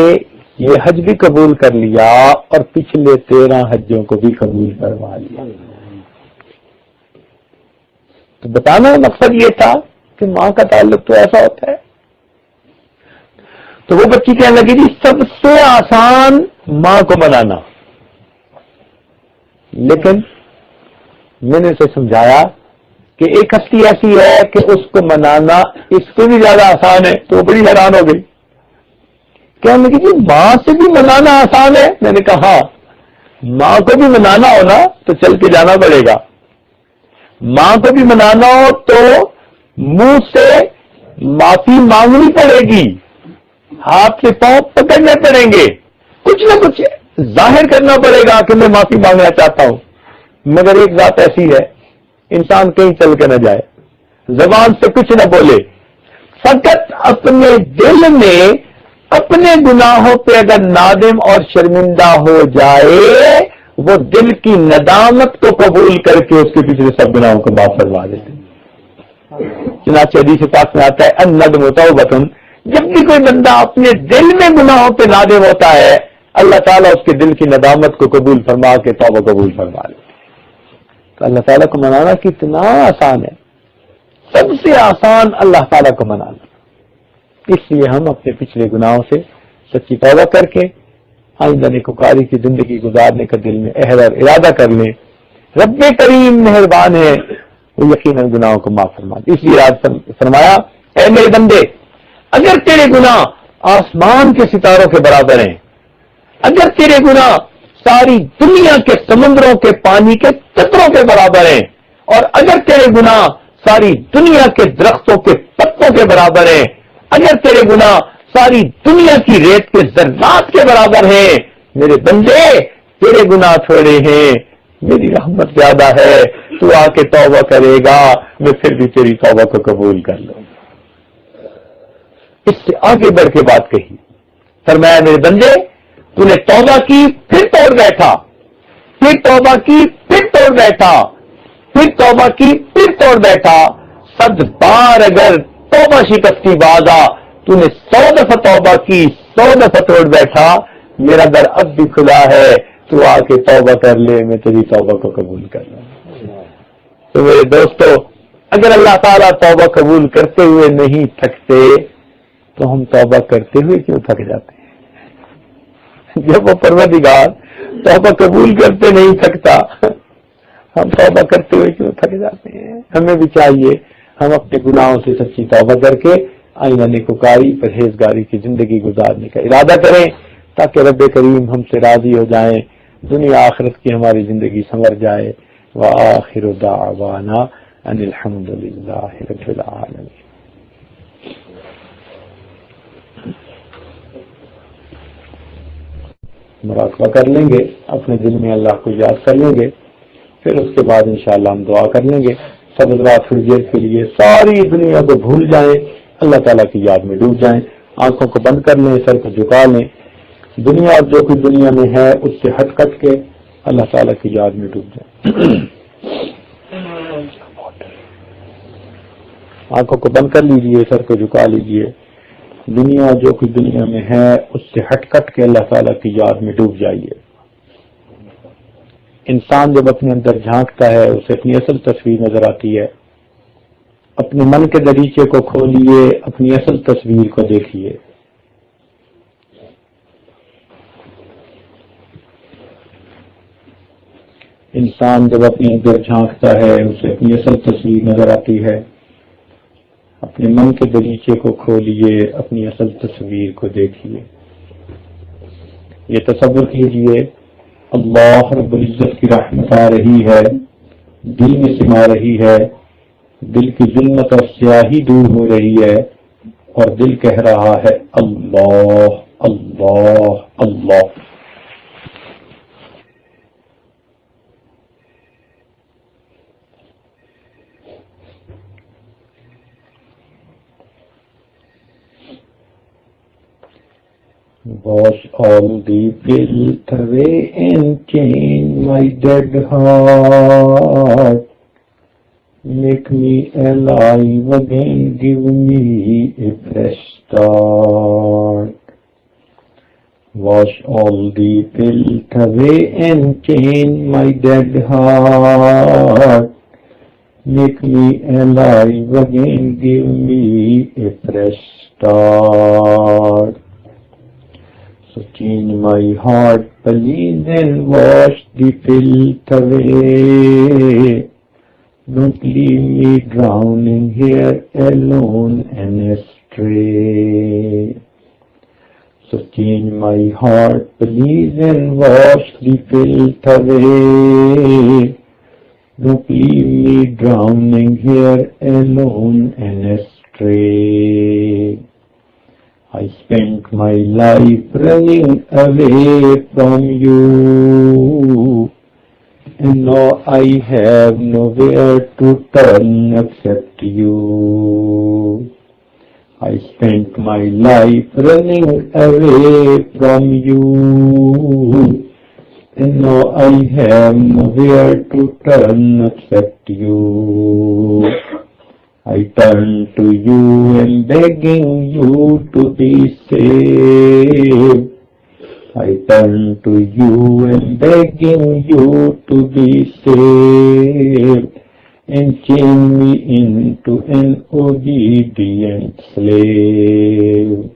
یہ حج بھی قبول کر لیا اور پچھلے 13 حجوں کو بھی قبول کروا لیا. تو بتانا مقصد یہ تھا کہ ماں کا تعلق تو ایسا ہوتا ہے. تو وہ بچی کہنے لگی جی سب سے آسان ماں کو منانا, لیکن میں نے اسے سمجھایا کہ ایک ہستی ایسی ہے کہ اس کو منانا اس سے بھی زیادہ آسان ہے. تو وہ بڑی حیران ہو گئی, کہنے لگی جی ماں سے بھی منانا آسان ہے. میں نے کہا ہاں, ماں کو بھی منانا ہو نا تو چل کے جانا پڑے گا. ماں کو بھی منانا ہو تو منہ سے معافی مانگنی پڑے گی, ہاتھ سے پاؤں پکڑنے پڑیں گے, کچھ نہ کچھ ظاہر کرنا پڑے گا کہ میں معافی مانگنا چاہتا ہوں. مگر ایک بات ایسی ہے, انسان کہیں چل کے نہ جائے, زبان سے کچھ نہ بولے, فقط اپنے دل میں اپنے گناہوں پہ اگر نادم اور شرمندہ ہو جائے، وہ دل کی ندامت کو قبول کر کے اس کے پچھلے سب گناہوں کو معاف فرما دیتے ہیں۔ چنانچہ حدیث پاک میں آتا ہے الندم توبۃ، جب بھی کوئی بندہ اپنے دل میں گناہوں پہ نادم ہوتا ہے، اللہ تعالیٰ اس کے دل کی ندامت کو قبول فرما کے توبہ قبول فرما لیتے۔ تو اللہ تعالیٰ کو منانا کتنا آسان ہے، سب سے آسان اللہ تعالیٰ کو منانا۔ اس لیے ہم اپنے پچھلے گناہوں سے سچی توبہ کر کے آئندہ نیکوکاری کی زندگی گزارنے کا دل میں عہد اور ارادہ کر لیں۔ رب کریم مہربان ہے، وہ یقیناً گناہوں کو معاف فرما دے۔ اس لیے آج فرمایا اے میرے بندے، اگر تیرے گناہ آسمان کے ستاروں کے برابر ہیں، اگر تیرے گناہ ساری دنیا کے سمندروں کے پانی کے قطروں کے برابر ہیں، اور اگر تیرے گناہ ساری دنیا کے درختوں کے پتوں کے برابر ہیں، اگر تیرے گناہ ساری دنیا کی ریت کے ذرات کے برابر ہیں، میرے بندے تیرے گناہ تھوڑے ہیں، میری رحمت زیادہ ہے، تو آ کے توبہ کرے گا، میں پھر بھی تیری توبہ کو قبول کر لوں گا۔ اس سے آگے بڑھ کے بات کہی، فرمایا میرے بندے تو نے توبہ کی پھر توڑ بیٹھا، پھر توبہ کی پھر توڑ بیٹھا، پھر توبہ کی پھر توڑ بیٹھا، 100 بار اگر توبہ شکستی بازا، تو نے 100 دفعہ توبہ کی، 100 دفعہ توڑ بیٹھا، میرا در اب بھی کھلا ہے، تو آ کے توبہ کر لے، میں تیری توبہ کو قبول کر لوں۔ تو میرے دوستو، اگر اللہ تعالیٰ توبہ قبول کرتے ہوئے نہیں تھکتے تو ہم توبہ کرتے ہوئے کیوں تھک جاتے ہیں؟ جب وہ پروردگار توبہ قبول کرتے نہیں تھکتا، ہم توبہ کرتے ہوئے کیوں تھک جاتے ہیں؟ ہمیں بھی چاہیے ہم اپنے گناہوں سے سچی توبہ کر کے آئینہ نیکوکاری پرہیزگاری کی زندگی گزارنے کا ارادہ کریں، تاکہ رب کریم ہم سے راضی ہو جائیں، دنیا آخرت کی ہماری زندگی سنور جائے۔ وآخر دعوانا ان الحمد للہ رب العالمین۔ مراقبہ کر لیں گے، اپنے دل میں اللہ کو یاد کر لیں گے، پھر اس کے بعد انشاءاللہ ہم دعا کر لیں گے۔ سب حضرات تھوڑی دیر کے لیے ساری دنیا کو بھول جائیں، اللہ تعالیٰ کی یاد میں ڈوب جائیں، آنکھوں کو بند کر لیں، سر کو جھکا لیں، دنیا اور جو کچھ دنیا میں ہے اس سے ہٹ کٹ کے اللہ تعالیٰ کی یاد میں ڈوب جائیں۔ آنکھوں کو بند کر لیجئے، سر کو جھکا لیجئے، دنیا اور جو کچھ دنیا میں ہے اس سے ہٹ کٹ کے اللہ تعالیٰ کی یاد میں ڈوب جائیے۔ انسان جب اپنے اندر جھانکتا ہے اسے اپنی اصل تصویر نظر آتی ہے۔ اپنے من کے دریچے کو کھولیے، اپنی اصل تصویر کو دیکھیے۔ انسان جب اپنے اندر جھانکتا ہے اسے اپنی اصل تصویر نظر آتی ہے۔ اپنے من کے دریچے کو کھولیے، اپنی اصل تصویر کو دیکھیے۔ یہ تصور کیجئے اللہ رب العزت کی رحمت آ رہی ہے، دل میں سما رہی ہے، دل کی ظلمت اور سیاہی دور ہو رہی ہے، اور دل کہہ رہا ہے اللہ اللہ اللہ۔ Wash all the guilt away and change my dead heart. Make me alive again, give me a fresh start. Wash all the guilt away and change my dead heart. Make me alive again, give me a fresh start. So change my heart, please, and wash the filth away. Don't leave me drowning here alone and astray. So change my heart, please, and wash the filth away. Don't leave me drowning here alone and astray. I spent my life running away from you, and now I have nowhere to turn except you. I spent my life running away from you, and now I have nowhere to turn except you. I turn to you and begging you to be saved. I turn to you and begging you to be saved, and chain me into an obedient slave.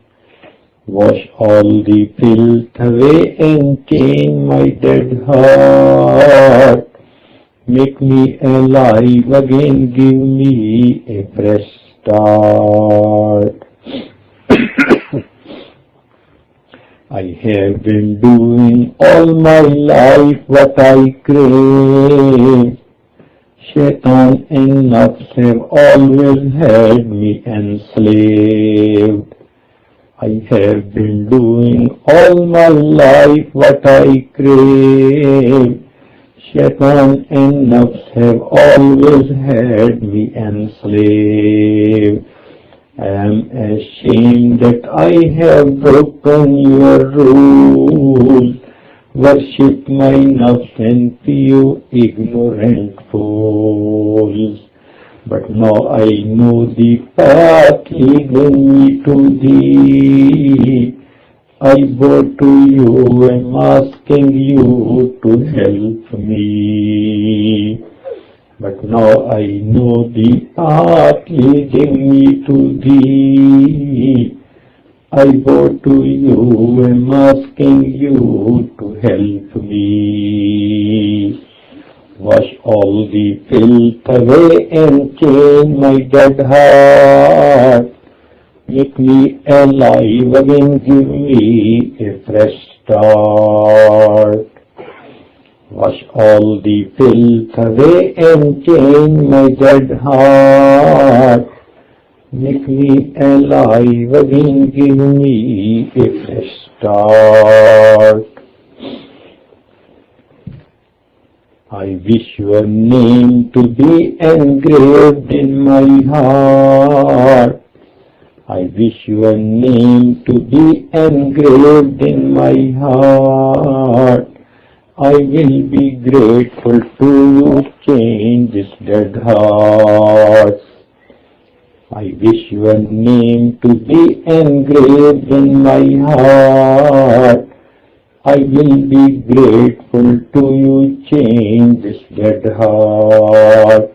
Wash all the filth away and chain my dead heart. Make me alive again, give me a fresh start. I have been doing all my life what I crave. Shaitan and nafs have always had me enslaved. I have been doing all my life what I crave. Shaitan and nafs have always had me enslaved. I am ashamed that I have broken your rules. Worship my nafs and few ignorant fools. But now I know the path leading me to thee. I bow to you, am asking you to help me. But now I know the path leading me to thee. I bow to you, am asking you to help me. Wash all the filth away and chain my dead heart. Make me alive again, give me a fresh start. Wash all the filth away and chain my dead heart. Make me alive again, give me a fresh start. I wish your name to be engraved in my heart. I wish your name to be engraved in my heart. I will be grateful to you, change this dead heart. I wish your name to be engraved in my heart. I will be grateful to you, change this dead heart.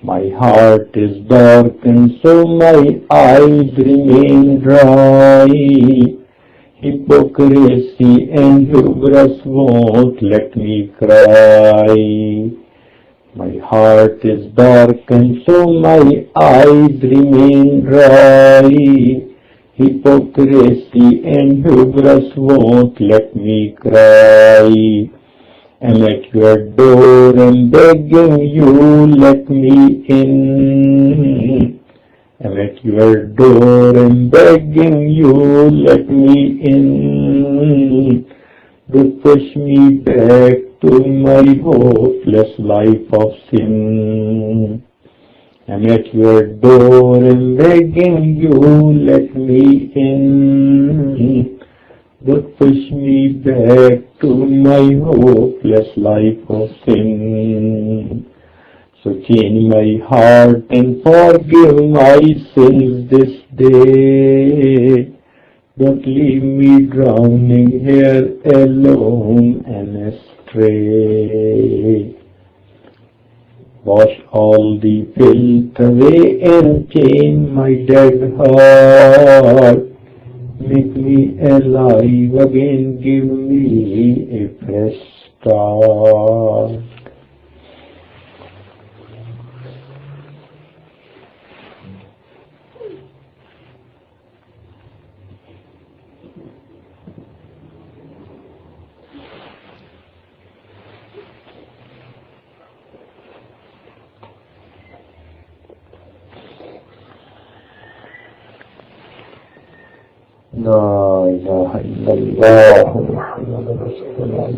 My heart is darkened, so my eyes remain dry. Hypocrisy and hubris won't let me cry. My heart is darkened, so my eyes remain dry. Hypocrisy and hubris won't let me cry. I'm at your door and begging you, let me in. I'm at your door and begging you, let me in. Don't push me back to my hopeless life of sin. I'm at your door and begging you, let me in. Don't push me back to my hopeless life of sin. So change my heart and forgive my sins this day. Don't leave me drowning here alone and astray. Wash all the filth away and chain my dead heart. Make me alive again, give me a fresh start. لا إله إلا الله محمد رسول الله.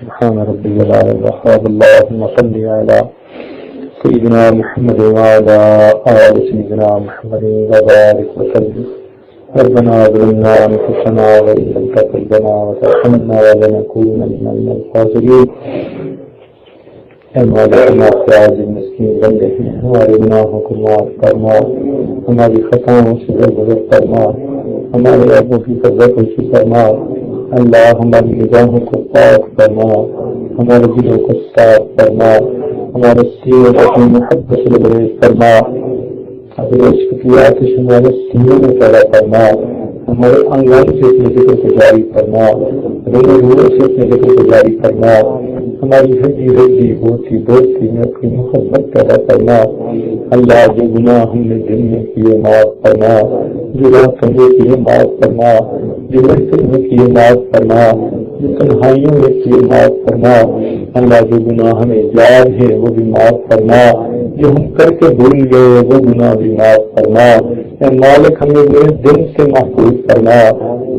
سبحان ربي العظيم اللهم صل على سيدنا محمد وعلى آل سيدنا محمد وبارك وسلم. ربنا ظلمنا أنفسنا وإن لم تغفر لنا وترحمنا لنكونن من الخاسرين. اے مولا ہم آپ کے عاجز مسکین بندے ہیں، ہمارے گناہوں کو معاف فرما، ہماری خطاؤں سے درگزر فرما، ہمارے عیبوں کی قدر فرما. اللہ ہماری نگاہوں کو پاک فرما، ہمارے دلوں کو صاف فرما، ہمارے سینے کو اپنی محبت سے لبریز فرما. اپنے عشق کی آتش ہمارے سینے میں پیدا فرما، ہمارے آنگن سے اپنے ذکر کو جاری فرما، روح سے اپنے ذکر کو جاری فرما. ہماری ہڈی ہڈی بوتی میں اپنی محبت پیدا کرنا. اللہ جو گناہ ہم نے دن میں کیے معاف کرنا، جو راتوں میں کیے معاف کرنا، جو محفل میں کیے معاف کرنا، جو تنہائیوں میں کیے معاف کرنا. اللہ جو گناہ ہمیں یاد ہے وہ بھی معاف کرنا، جو ہم کر کے بھول گئے وہ گناہ بھی معاف کرنا. اے مالک ہمیں برے دن سے محفوظ کرنا،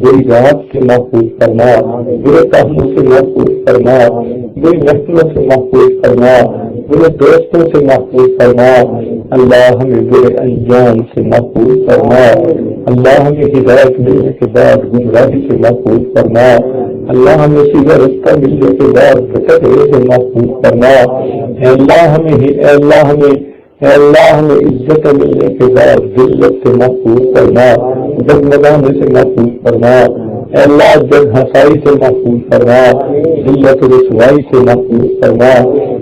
بری رات سے محفوظ کرنا، برے کاموں سے محفوظ کرنا، بری محفلوں سے محفوظ کرنا، برے دوستوں سے محفوظ کرنا. اللہ ہمیں برے انجام سے محفوظ کرنا. اللہ ہمیں ہدایت ملنے کے بعد گمراہی سے محفوظ کرنا. اللہ ہمیں سیدھا رستہ ملنے کے بعد بھٹکنے سے محفوظ کرنا. اے اللہ ہمیں عزت ملنے کے بعد ذلت سے محفوظ کرنا، ڈگمگانے سے محفوظ کرنا. اے اللہ جگ ہنسائی سے محفوظ کرنا، ذلت رسوائی سے محفوظ کرنا.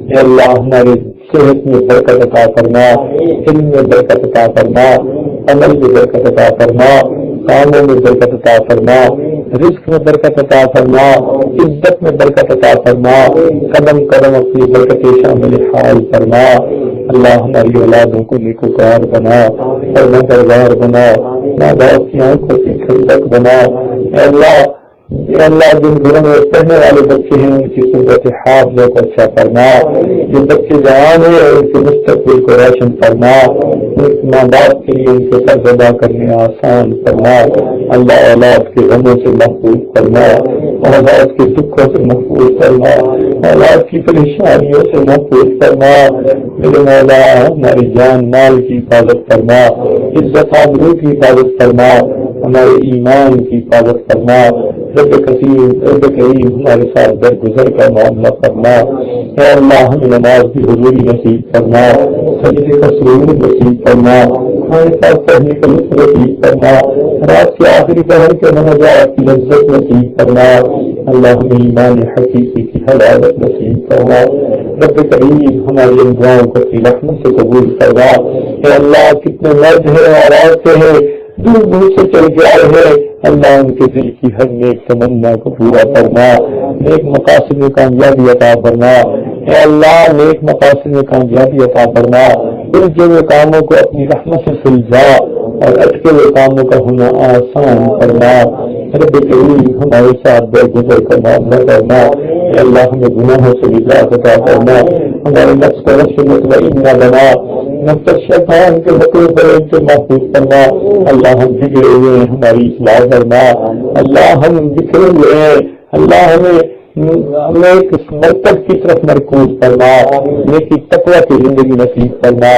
اے اللہ ہمارے صحت میں برکت عطا کرنا، علم میں برکت عطا کرنا، عمل میں برکت عطا کرنا، کاموں میں برکت عطا فرما، رزق میں برکت عطا فرما، عزت میں برکت عطا فرما. قدم قدم اپنی برکت شامل حال فرما. اللہ ہماری اولادوں کو نیکوکار بنا، پروردگار بنا، ماں باپ کی آنکھوں کی ٹھنڈک بنا. اے اللہ جن گھروں میں پڑھنے والے بچے ہیں ان کی صورت حافظ کو اچھا کرنا، جو بچے جوان ہیں ان کے مستقبل کو روشن کرنا، ماں باپ کے لیے ان کے قرض ادا کرنے آسان کرنا. اللہ اولاد کے غموں سے محفوظ کرنا، اولاد کے دکھوں سے محفوظ کرنا، اولاد کی پریشانیوں سے محفوظ کرنا. میرے مولا ہماری جان مال کی حفاظت کرنا، عزت آبرو کی حفاظت کرنا، ہمارے ایمان کی حفاظت کرنا. رب کریم ہمارے ساتھ درگزر کا معاملہ کرنا. اے اللہ ہمیں نماز کی حضوری نصیب کرنا، سجدے کا سرور نصیب کرنا، ہمارے ساتھ پڑھنے کا لطف نصیب کرنا، رات کے آخری پہر کے مناجات کی لذت نصیب کرنا. اللہ ہمیں ایمان حقیقی کی حلاوت نصیب کرنا. رب کریم ہماری ان دعاؤں کو اپنی رحمت سے قبول کرنا. اے اللہ کتنے مرد ہیں اور عورتیں ہیں دور دور سے چل کے آئے ہیں، اللہ ان کے دل کی ہر نیک تمنا کو پورا کرنا، نیک مقاصد میں کامیابی عطا کرنا. اے اللہ نیک مقاصد میں کامیابی عطا کرنا. الجھے ہوئے کاموں کو اپنی رحمت سے سلجھا اور اٹکے ہوئے کاموں کا ہونا آسان کرنا. رب کریم ہمارے ساتھ درگزر کا معاملہ کرنا. اے اللہ ہمیں گناہوں سے نجات عطا کرنا، ہمارے نفس کو نفس مطمئنہ بنا، نفس شیطان کے مطلوب سے محفوظ کرنا. اللہ ہم بگڑے ہوئے ہیں ہماری اصلاح کرنا. اللہ ہم بکھرے ہوئے ہیں، اللہ ہمیں ایک مرکز کی طرف مرکوز کرنا، نیکی تقوی کی زندگی نصیب کرنا،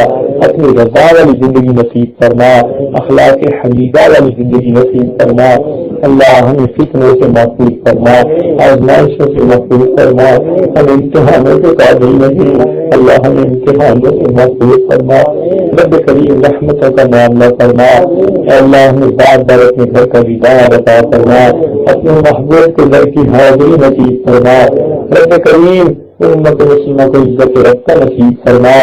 اپنی رضا والی زندگی نصیب کرنا، اخلاق حمیدہ والی زندگی نصیب کرنا. اللہ ہمیں فتنوں سے محفوظ کرنا، آزمائشوں سے محفوظ کرنا. ہم امتحانوں کے قابل نہیں، اللہ ہمیں امتحانوں سے محفوظ کرنا. رب کریم رحمتوں کا معاملہ کرنا. اے اللہ ہمیں بار بار اپنے گھر کا دیدار عطا کرنا، اپنے محبوب کے گھر کی حاضری نصیب کرنا. رب کریم امت مسلمہ کو عزت رکھتا نصیب کرنا.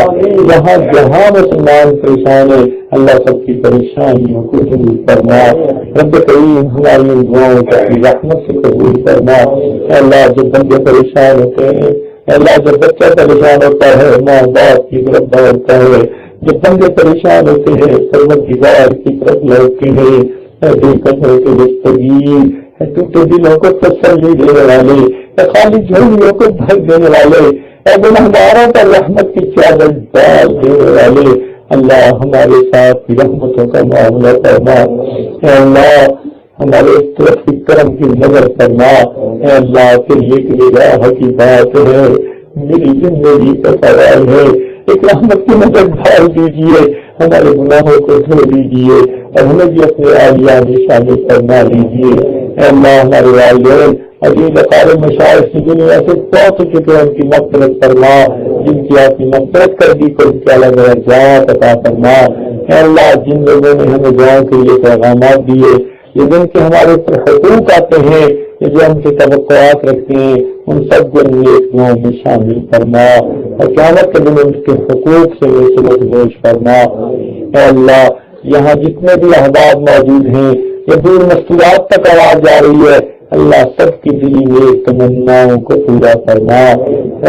یہاں جہاں مسلمان پریشان ہے اللہ سب کی پریشانیوں کو دور کرنا. رب کریم ہماری ان دعاؤں کو اپنی رحمت سے قبول کرنا. اے اللہ جب بندے پریشان ہوتے ہیں، اے اللہ جب بچہ پریشان ہوتا ہے ماں باپ کی طرف دوڑتا ہے، جب بندے پریشان ہوتے ہیں پروردگار کی طرف لوٹتے ہیں. ٹوٹے دلوں کو تسلی دینے والے، خالی جھولیوں کو بھر دینے والے، گنہگاروں پر رحمت کی چادر ڈال دینے والے. اللہ ہمارے ساتھ رحمتوں کا معاملہ کرنا. اے اللہ ہمارے طرف کی کرم کی نظر کرنا. اے اللہ پھر ایک نگاہ کی بات ہے، میری زندگی کا سوال ہے. ایک رحمت کی نظر ڈال دیجیے، ہمارے گناہوں کو دھو دیجیے اور ہمیں بھی اپنے عالیہ میں شامل فرما لیجیے۔ اے اللہ ہمارے والدین عزیز اقارب مشائخ کی دنیا سے بہت چکے ان کی مغفرت فرما، جن کی آپ نے مغفرت کر دی تو ان کے الگ الگ جات عطا فرما۔ اے اللہ جن لوگوں نے ہمیں دعاؤں کے لیے پیغامات دیے، یہ جن کے ہمارے اوپر حقوق آتے ہیں، یہ جو ہم سے توقعات رکھتے ہیں، ان سب کو نیک دعاؤں میں شامل فرما اور قیامت کے دن ان کے حقوق سے وصولت گوش فرما۔ اے اللہ یہاں جتنے بھی احباب موجود ہیں، یہ دور مستورات تک آواز جا رہی ہے، اللہ سب کی دلی نیک تمناؤں کو پورا فرما۔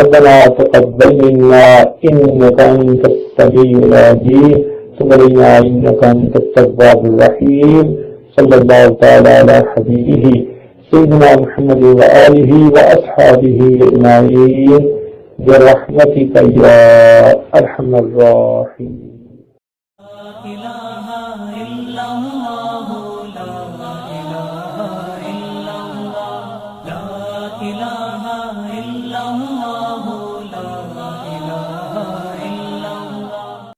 ربنا تقبل منا انک انت السمیع العلیم تب علینا انک انت التواب الرحیم۔ صلی اللہ تعالی علی حبیبہ سیدنا محمد وآلہ واصحابہ اجمعین برحمتک یا ارحم الراحمین۔